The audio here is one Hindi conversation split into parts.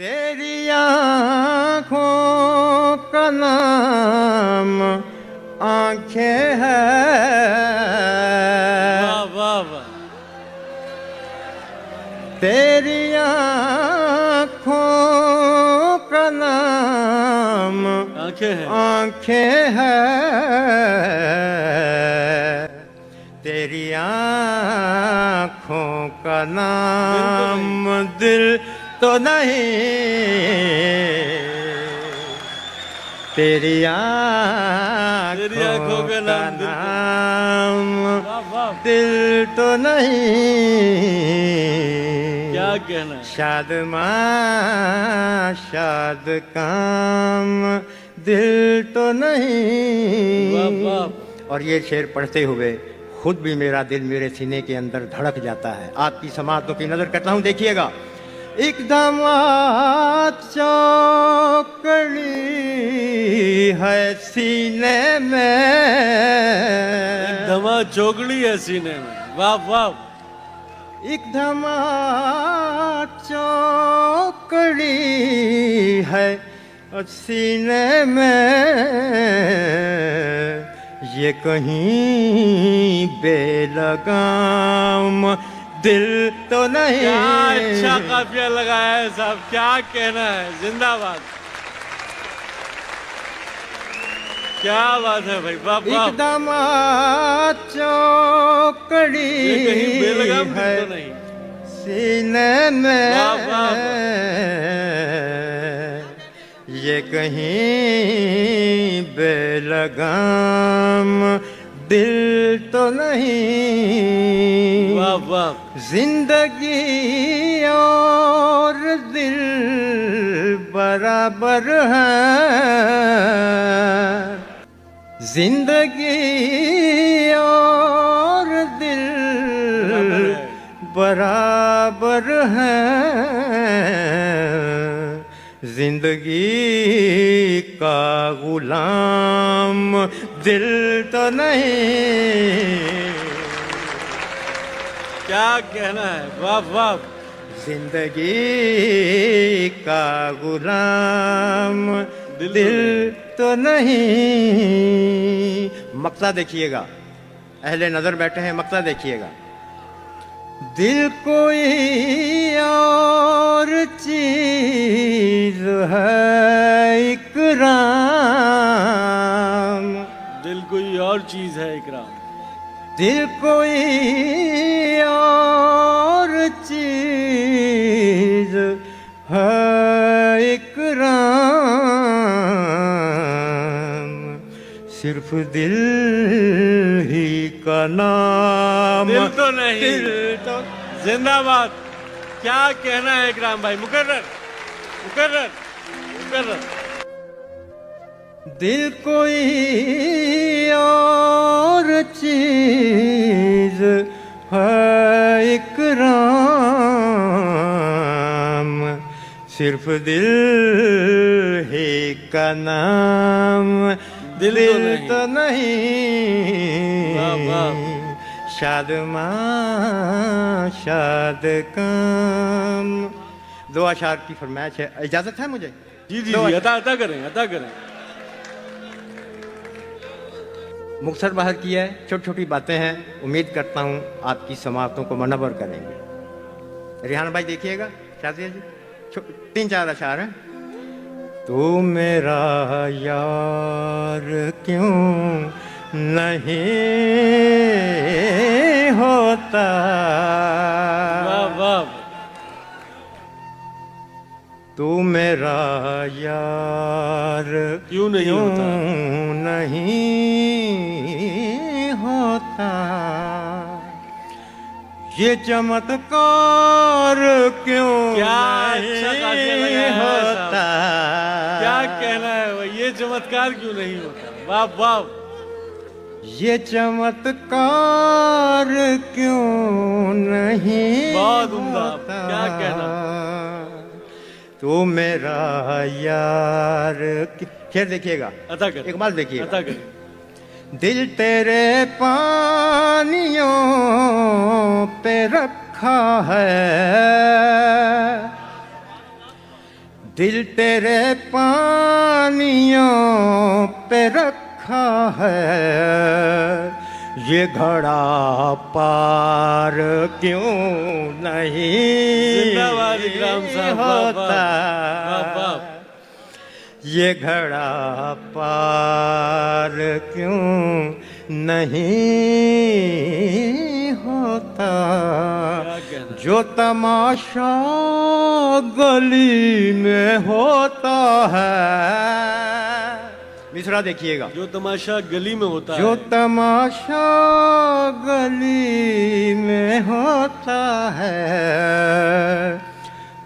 तेरी आँखों का नाम आँखें है। वाह वाह वाह। तेरी आँखों का नाम आंखें हैं। आँखें है। तेरी आँखों का नाम दिल तो नहीं। तेरी आँखों का नाम दिल तो नहीं। क्या कहना है? शाद माँ शाद काम दिल तो नहीं। वाह वाह। और ये शेर पढ़ते हुए खुद भी मेरा दिल मेरे सीने के अंदर धड़क जाता है। आपकी समातों की नजर करता हूं, देखिएगा। एकदम चौकड़ी है सीने में। एकदम चौकड़ी है सीने में। वाह वाह। एकदम चौकड़ी है सीने में। ये कहीं बेलगाम दिल तो नहीं। क्या अच्छा काफिया लगाया है साहब, क्या कहना है। जिंदाबाद। क्या बात है भाई, वाह वाह। एकदम चौकड़ी ये कहीं बेलगाम दिल है तो नहीं। सीने में। वाह वाह। ये कहीं बेलगाम दिल तो नहीं। वाह वाह। जिंदगी और दिल बराबर है। जिंदगी और दिल बराबर है। जिंदगी का गुलाम दिल तो नहीं। क्या कहना है, वाह वाह। जिंदगी का गुलाम दिल तो नहीं। मक्ता देखिएगा, अहले नजर बैठे हैं, मक्ता देखिएगा। दिल कोई और चीज है इकराम। दिल कोई और चीज है इकराम। दिल कोई और चीज है इकराम। सिर्फ दिल ही का नाम दिल तो नहीं। दिल तो जिंदाबाद। क्या कहना है इकराम भाई। मुकर्रर मुकर्रर मुकर्रर। दिल कोई और चीज है इकराम। सिर्फ दिल ही का नाम दिल तो नहीं। वाह वाह। शाद माँ शाद काम। दो अशार की फरमाइश है, इजाजत है मुझे? जी जी जी, अता अता करें, अता करें। मुख्तसर बाहर की है, छोटी छोटी बातें हैं। उम्मीद करता हूँ आपकी समाअतों को मनवर करेंगे। रिहान भाई देखिएगा, शादिया जी, तीन चार अशार हैं। तू मेरा यार क्यों नहीं होता। वाह वाह। तू मेरा यार क्यों नहीं होता। नहीं होता। ये चमत्कार क्यों क्या नहीं अच्छा काफिया लगाया है होता। क्या कहना है भाई, ये चमत्कार क्यों नहीं होता। वाह वाह। ये चमत्कार क्यों नहीं बहुत उम्दा। होता। क्या कहना। तू मेरा यार। फिर देखिएगा, अता करें, एक बात देखिए। अता करें। दिल तेरे पानियों पे रखा है। दिल तेरे पानियों पे रखा है, ये घड़ा पार क्यों नहीं जिंदाबाद इकराम साहब, वाह, होता, वाह, वाह। ये घड़ा पार क्यों नहीं होता, क्या कहना। जो तमाशा गली में होता है। मिसरा देखिएगा, जो तमाशा गली में होता जो है, तमाशा गली में होता है,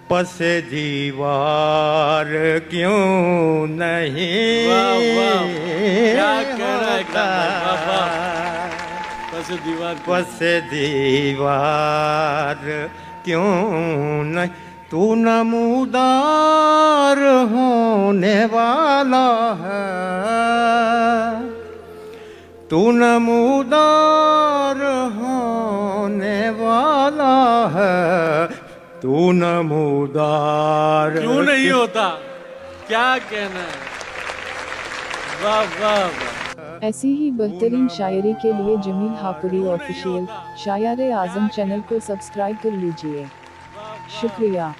पसे दीवार क्यों नहीं वाह, वाह। क्या कहना है होता, इकराम भाई, वाह, वाह। बस दीवार पे। पसे दीवार क्यों नहीं, तू नमूदार होने वाला है, तू नमूदार होने वाला है, तू नमूदार क्यों नहीं होता, क्या कहना है। वाह वाह वाह। ऐसी ही बेहतरीन शायरी के लिए जमील हापुरी ऑफिशियल शायर-ए-आज़म चैनल को सब्सक्राइब कर लीजिए। शुक्रिया।